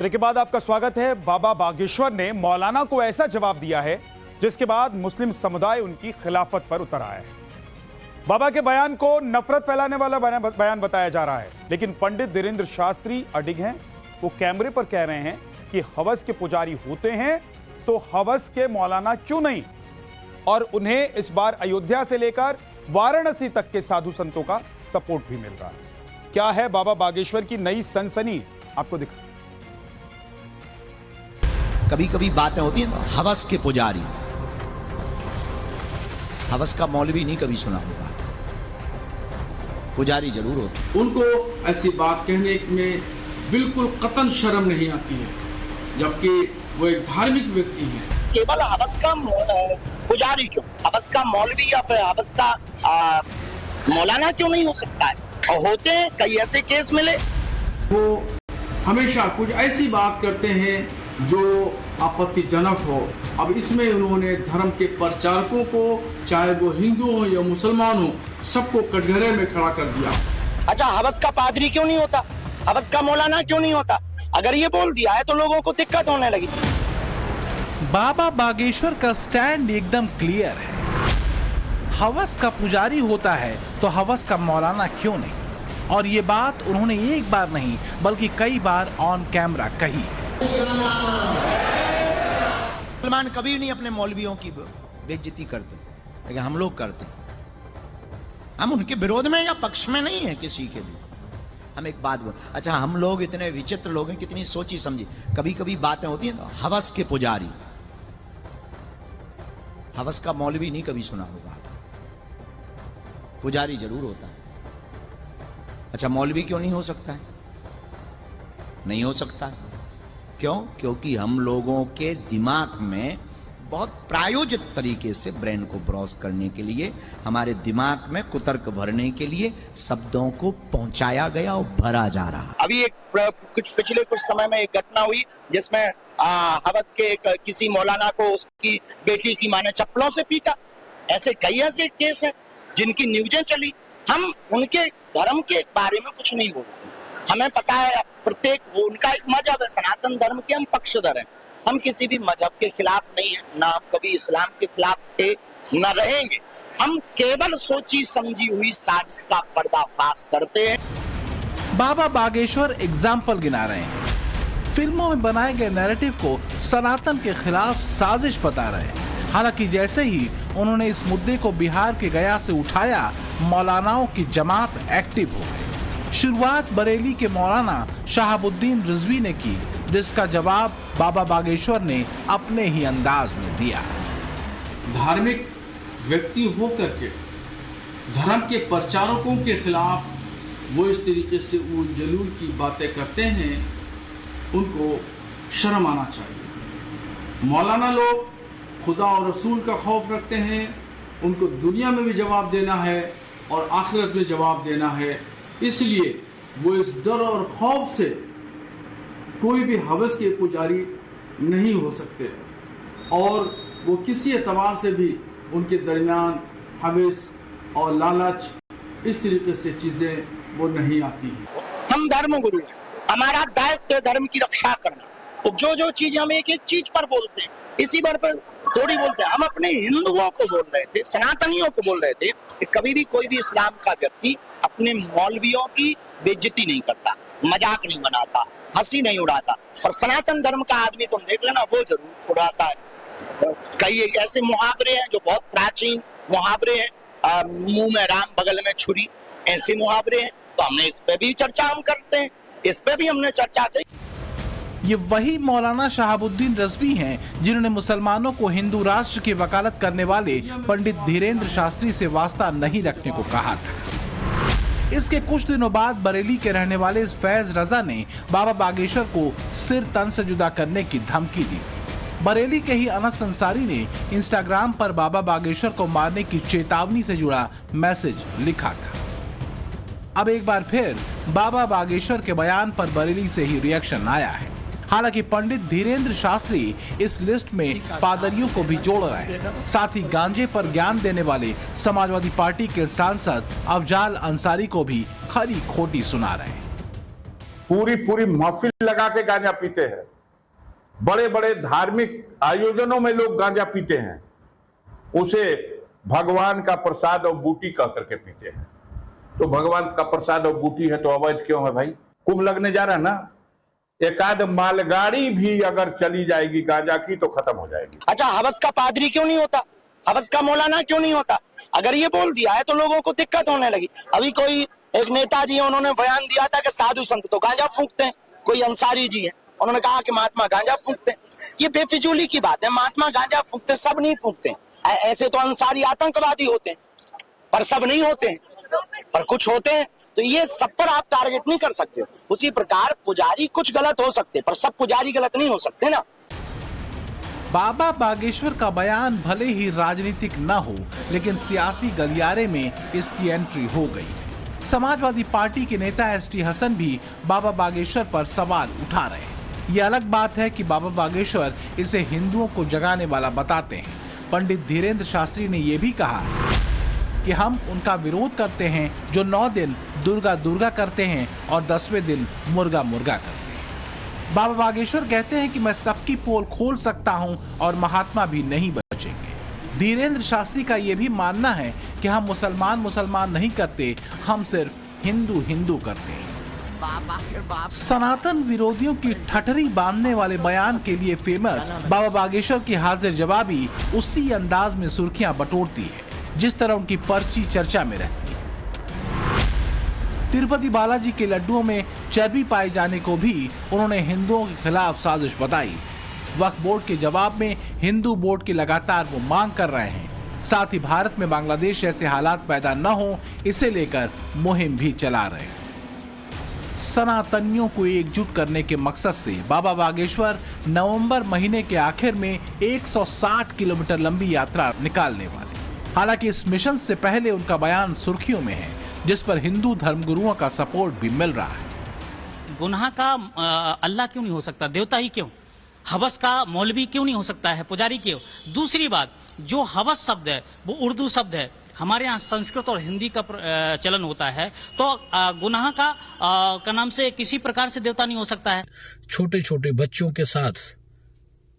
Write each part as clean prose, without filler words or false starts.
Break के बाद आपका स्वागत है। बाबा बागेश्वर ने मौलाना को ऐसा जवाब दिया है जिसके बाद मुस्लिम समुदाय उनकी खिलाफत पर उतर आया है। बाबा के बयान को नफरत फैलाने वाला बयान बताया जा रहा है, लेकिन पंडित धीरेंद्र शास्त्री अडिग हैं। वो कैमरे पर कह रहे हैं कि हवस के पुजारी होते हैं तो हवस के मौलाना क्यों नहीं, और उन्हें इस बार अयोध्या से लेकर वाराणसी तक के साधु संतों का सपोर्ट भी मिल रहा है। क्या है बाबा बागेश्वर की नई सनसनी, आपको दिखा। कभी कभी बातें होती हैं हवस के पुजारी, हवस का मौलवी नहीं कभी सुना होगा, पुजारी जरूर होता। उनको ऐसी बात कहने में बिल्कुल कतन शर्म नहीं आती है, जबकि वो एक धार्मिक व्यक्ति हैं। केवल हवस का पुजारी क्यों, हवस का मौलवी या फिर हवस का मौलाना क्यों नहीं हो सकता है? और होते हैं कई ऐसे केस मिले। वो हमेशा कुछ ऐसी बात करते हैं जो आपत्तिजनक हो। अब इसमें उन्होंने धर्म के प्रचारकों को, चाहे वो हिंदू हो या मुसलमान हो, सबको कटघरे में खड़ा कर दिया। अच्छा, हवस का पादरी क्यों नहीं होता, हवस का मौलाना क्यों नहीं होता? अगर ये बोल दिया है तो लोगों को दिक्कत होने लगी। बाबा बागेश्वर का स्टैंड एकदम क्लियर है। हवस का पुजारी होता है तो हवस का मौलाना क्यों नहीं, और ये बात उन्होंने एक बार नहीं बल्कि कई बार ऑन कैमरा कही। मुसलमान कभी नहीं अपने मौलवियों की बेइज्जती करते, लेकिन हम लोग करते। हम उनके विरोध में या पक्ष में नहीं है किसी के भी। हम एक बात बोल, अच्छा हम लोग इतने विचित्र लोग हैं, कितनी सोची समझी। कभी कभी बातें होती हैं हवस के पुजारी, हवस का मौलवी नहीं कभी सुना होगा, पुजारी जरूर होता है। अच्छा, मौलवी क्यों नहीं हो सकता है? नहीं हो सकता है। क्यों? क्योंकि हम लोगों के दिमाग में बहुत प्रायोजित तरीके से ब्रेन को ब्रॉस करने के लिए, हमारे दिमाग में कुतर्क भरने के लिए शब्दों को पहुंचाया गया और भरा जा रहा। अभी पिछले कुछ समय में एक घटना हुई जिसमें हवस के किसी मौलाना को उसकी बेटी की मां ने चप्पलों से पीटा। ऐसे कई ऐसे केस हैं जिनकी न्यूज़ें चली। हम उनके धर्म के बारे में कुछ नहीं बोलते। हमें पता है प्रत्येक, वो उनका एक मजहब है, सनातन धर्म के हम पक्षधर हैं। हम किसी भी मजहब के खिलाफ नहीं है, ना हम कभी इस्लाम के खिलाफ थे, न रहेंगे। हम केवल सोची समझी हुई साजिश का पर्दाफाश करते हैं। बाबा बागेश्वर एग्जाम्पल गिना रहे हैं। फिल्मों में बनाए गए नैरेटिव को सनातन के खिलाफ साजिश बता रहे हैं। हालांकि जैसे ही उन्होंने इस मुद्दे को बिहार के गया से उठाया, मौलानाओं की जमात एक्टिव हो गई। शुरुआत बरेली के मौलाना शहाबुद्दीन रिजवी ने की, जिसका जवाब बाबा बागेश्वर ने अपने ही अंदाज में दिया। धार्मिक व्यक्ति होकर के धर्म के प्रचारकों के खिलाफ वो इस तरीके से वो जलूल की बातें करते हैं, उनको शर्म आना चाहिए। मौलाना लोग खुदा और रसूल का खौफ रखते हैं, उनको दुनिया में भी जवाब देना है और आखिरत में जवाब देना है। इसलिए वो इस डर और खौफ से कोई भी हवस के पुजारी नहीं हो सकते, और वो किसी एतबार से भी उनके दरमियान हवस और लालच, इस तरीके से चीजें वो नहीं आती हैं। हम धर्म गुरु हैं, हमारा दायित्व है धर्म की रक्षा करना। तो जो चीज हम एक एक चीज पर बोलते हैं, इसी बार पर थोड़ी बोलते हैं। हम अपने हिंदुओं को बोल रहे थे, सनातनियों को बोल रहे थे कि कभी भी कोई भी इस्लाम का व्यक्ति अपने मौलवियों की बेइज्जती नहीं करता, मजाक नहीं बनाता, हंसी नहीं उड़ाता। और सनातन धर्म का आदमी तुम देख लेना, वो जरूर उड़ाता है। कई ऐसे मुहावरे हैं जो बहुत प्राचीन मुहावरे हैं, मुंह में राम बगल में छुरी, ऐसे मुहावरे हैं। तो हमने इस पे भी चर्चा हम करते हैं, इस पे भी हमने चर्चा की। ये वही मौलाना शहाबुद्दीन रिजवी हैं जिन्होंने मुसलमानों को हिंदू राष्ट्र की वकालत करने वाले पंडित धीरेंद्र शास्त्री से वास्ता नहीं रखने को कहा था। इसके कुछ दिनों बाद बरेली के रहने वाले फैज रजा ने बाबा बागेश्वर को सिर तन से जुदा करने की धमकी दी। बरेली के ही अनस अंसारी ने इंस्टाग्राम पर बाबा बागेश्वर को मारने की चेतावनी से जुड़ा मैसेज लिखा था। अब एक बार फिर बाबा बागेश्वर के बयान पर बरेली से ही रिएक्शन आया है। हालांकि पंडित धीरेंद्र शास्त्री इस लिस्ट में पादरियों को भी जोड़ रहे हैं। साथ ही गांजे पर ज्ञान देने वाले समाजवादी पार्टी के सांसद अफजाल अंसारी को भी खरी खोटी सुना रहे हैं। पूरी महफिल लगा के गांजा पीते हैं, बड़े बड़े धार्मिक आयोजनों में लोग गांजा पीते हैं, उसे भगवान का प्रसाद और बूटी कह करके पीते हैं। तो भगवान का प्रसाद और बूटी है तो अवैध क्यों है भाई? कुंभ लगने जा रहा है ना, एकाध मालगाड़ी भी अगर चली जाएगी गांजा की तो खत्म हो जाएगी। अच्छा, हवस का पादरी क्यों नहीं होता? हवस का मौलाना क्यों नहीं होता? अगर ये बोल दिया है तो लोगों को दिक्कत होने लगी। अभी कोई एक नेताजी है, उन्होंने बयान दिया था कि साधु संत तो गांजा फूंकते हैं। कोई अंसारी जी है, उन्होंने कहा कि महात्मा गांजा फूंकते हैं। ये बेफिजूली की बात है। महात्मा गांजा फूंकते, सब नहीं फूंकते। ऐसे तो अंसारी आतंकवादी होते हैं, पर सब नहीं होते हैं, पर कुछ होते हैं। तो ये सब पर आप टारगेट नहीं कर सकते हो। उसी प्रकार पुजारी कुछ गलत हो सकते, पर सब पुजारी गलत नहीं हो सकते ना। बाबा बागेश्वर का बयान भले ही राजनीतिक न हो, लेकिन सियासी गलियारे में इसकी एंट्री हो गई। समाजवादी पार्टी के नेता एसटी हसन भी बाबा बागेश्वर पर सवाल उठा रहे हैं। ये अलग बात है कि बाबा बागेश्वर इसे हिंदुओं को जगाने वाला बताते हैं। पंडित धीरेंद्र शास्त्री ने यह भी कहा कि हम उनका विरोध करते हैं जो 9 दिन दुर्गा दुर्गा करते हैं और 10वें दिन मुर्गा मुर्गा करते हैं। बाबा बागेश्वर कहते हैं कि मैं सबकी पोल खोल सकता हूं और महात्मा भी नहीं बचेंगे। धीरेंद्र शास्त्री का यह भी मानना है कि हम मुसलमान नहीं करते, हम सिर्फ हिंदू हिंदू करते हैं। सनातन विरोधियों की ठठरी बांधने वाले बयान के लिए फेमस बाबा बागेश्वर की हाजिर जवाबी उसी अंदाज में सुर्खियां बटोरती है जिस तरह उनकी पर्ची चर्चा में रहती है। तिरुपति बालाजी के लड्डुओं में चर्बी पाए जाने को भी उन्होंने हिंदुओं के खिलाफ साजिश बताई। वक्फ बोर्ड के जवाब में हिंदू बोर्ड की लगातार वो मांग कर रहे हैं। साथ ही भारत में बांग्लादेश जैसे हालात पैदा न हो, इसे लेकर मुहिम भी चला रहे हैं। सनातनियों को एकजुट करने के मकसद से बाबा बागेश्वर नवंबर महीने के आखिर में 160 किलोमीटर लंबी यात्रा निकालने वाले। हालांकि इस मिशन से पहले उनका बयान सुर्खियों में है, जिस पर हिंदू धर्मगुरुओं का सपोर्ट भी मिल रहा है। गुनाह का अल्लाह क्यों नहीं हो सकता? देवता ही क्यों? हवस का मौलवी क्यों नहीं हो सकता है? पुजारी क्यों? दूसरी बात, जो हवस शब्द है वो उर्दू शब्द है। हमारे यहाँ संस्कृत और हिंदी का चलन होता है, तो गुनाह का नाम से किसी प्रकार से देवता नहीं हो सकता है। छोटे छोटे बच्चों के साथ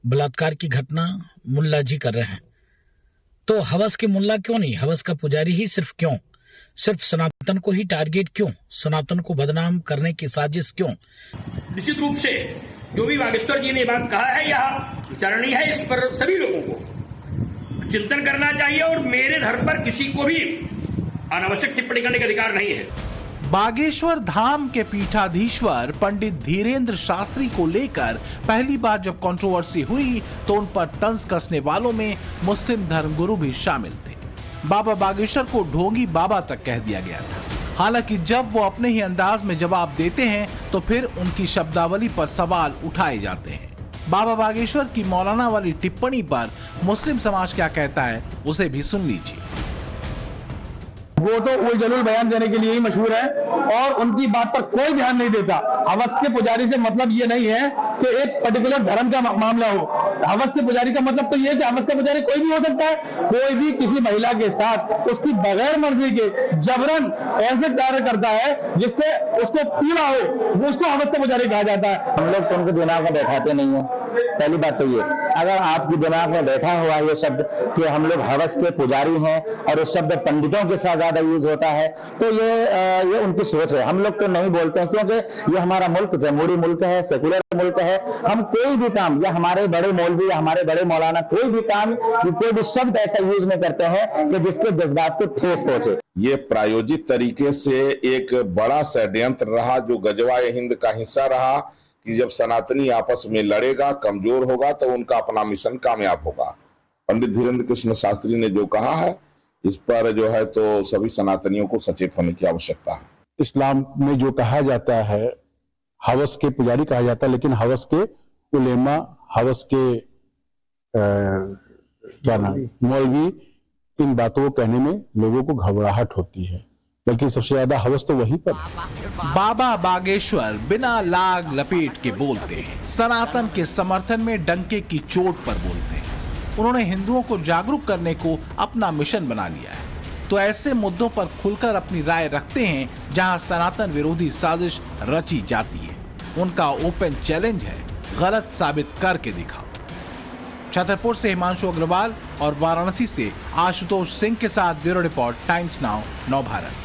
बलात्कार की घटना मुल्ला जी कर रहे हैं, तो हवस के मुल्ला क्यों नहीं? हवस का पुजारी ही सिर्फ क्यों? सिर्फ सनातन को ही टारगेट क्यों? सनातन को बदनाम करने की साजिश क्यों? निश्चित रूप से जो भी बागेश्वर जी ने बात कहा है यह विचारणीय है। इस पर सभी लोगों को चिंतन करना चाहिए और मेरे धर्म पर किसी को भी अनावश्यक टिप्पणी करने का अधिकार नहीं है। बागेश्वर धाम के पीठाधीश्वर पंडित धीरेंद्र शास्त्री को लेकर पहली बार जब कंट्रोवर्सी हुई तो उन पर तंज कसने वालों में मुस्लिम धर्मगुरु भी शामिल थे। बाबा बागेश्वर को ढोंगी बाबा तक कह दिया गया था। हालांकि जब वो अपने ही अंदाज में जवाब देते हैं तो फिर उनकी शब्दावली पर सवाल उठाए जाते हैं। बाबा बागेश्वर की मौलाना वाली टिप्पणी पर मुस्लिम समाज क्या कहता है, उसे भी सुन लीजिए। वो तो उल जलूल बयान देने के लिए ही मशहूर है और उनकी बात पर कोई ध्यान नहीं देता। हवस के पुजारी से मतलब ये नहीं है कि एक पर्टिकुलर धर्म का मामला हो। हवस के पुजारी का मतलब तो ये है कि हवस का पुजारी कोई भी हो सकता है। कोई भी किसी महिला के साथ उसकी बगैर मर्जी के जबरन ऐसे कार्य करता है जिससे उसको पीड़ा हो, वो उसको हवस का पुजारी कहा जाता है। हम लोग तो उनको दिमाग में बैठाते नहीं है। पहली बात तो ये, अगर आपके दिमाग में बैठा हुआ ये शब्द कि हम लोग हवस के पुजारी हैं और ये शब्द पंडितों के साथ ज्यादा यूज होता है, तो ये उनकी सोच है। हम लोग तो नहीं बोलते हैं क्योंकि ये हमारा मुल्क जमहूरी मुल्क है, सेकुलर मुल्क है। हम कोई भी काम, या हमारे बड़े मौलवी या हमारे बड़े मौलाना कोई भी काम, कोई भी शब्द ऐसा यूज नहीं करते हैं कि जिसके जज्बात को ठेस पहुंचे। ये प्रायोजित तरीके से एक बड़ा षड्यंत्र रहा जो गजवाए हिंद का हिस्सा रहा कि जब सनातनी आपस में लड़ेगा, कमजोर होगा, तो उनका अपना मिशन कामयाब होगा। पंडित धीरेंद्र कृष्ण शास्त्री ने जो कहा है, इस पर जो है तो सभी सनातनियों को सचेत होने की आवश्यकता है। इस्लाम में जो कहा जाता है हवस के पुजारी कहा जाता है, लेकिन हवस के उलेमा, हवस के क्या नाम मौलवी, इन बातों को कहने में लोगों को घबराहट होती है, बल्कि सबसे ज्यादा हवस तो वहीं पर। बाबा बागेश्वर बिना लाग लपेट के बोलते हैं, सनातन के समर्थन में डंके की चोट पर बोलते हैं। उन्होंने हिंदुओं को जागरूक करने को अपना मिशन बना लिया है, तो ऐसे मुद्दों पर खुलकर अपनी राय रखते हैं जहां सनातन विरोधी साजिश रची जाती है। उनका ओपन चैलेंज है, गलत साबित करके दिखाओ। छतरपुर से हिमांशु अग्रवाल और वाराणसी से आशुतोष सिंह के साथ ब्यूरो रिपोर्ट, टाइम्स नाउ, नव भारत।